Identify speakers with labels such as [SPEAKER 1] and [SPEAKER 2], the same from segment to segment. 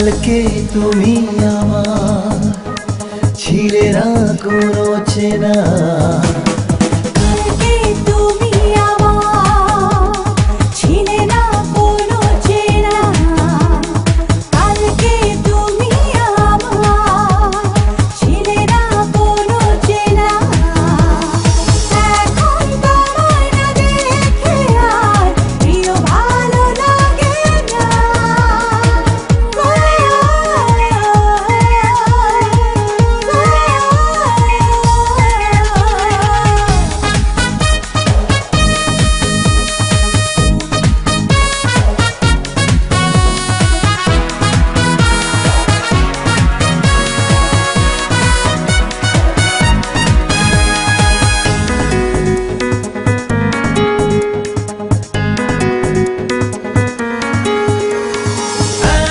[SPEAKER 1] কালকে তুমি আমার ছিলে না কোনো চেনা।
[SPEAKER 2] কালকে তুমি আমার ছিলে না কোনো চেনা। কালকে তুমি আমার ছিলে না কোনো চেনা। এখন তোমায় না দেখে আর প্রিয় ভালো লাগে না।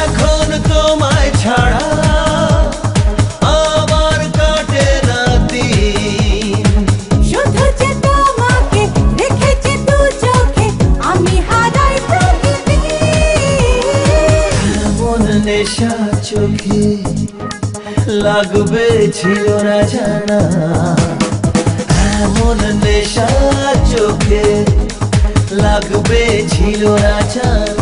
[SPEAKER 1] এখন তোমায় ছাড়া আমার কাটে না দিন।
[SPEAKER 2] শুধু যে তোমাকে দেখেছি দু চোখে আমি হারাই প্রতিদিন।
[SPEAKER 1] এমন নেশা চোখে লাগবে ছিল না জানা। এমন নেশা চোখে লাগবে ছিল না জানা।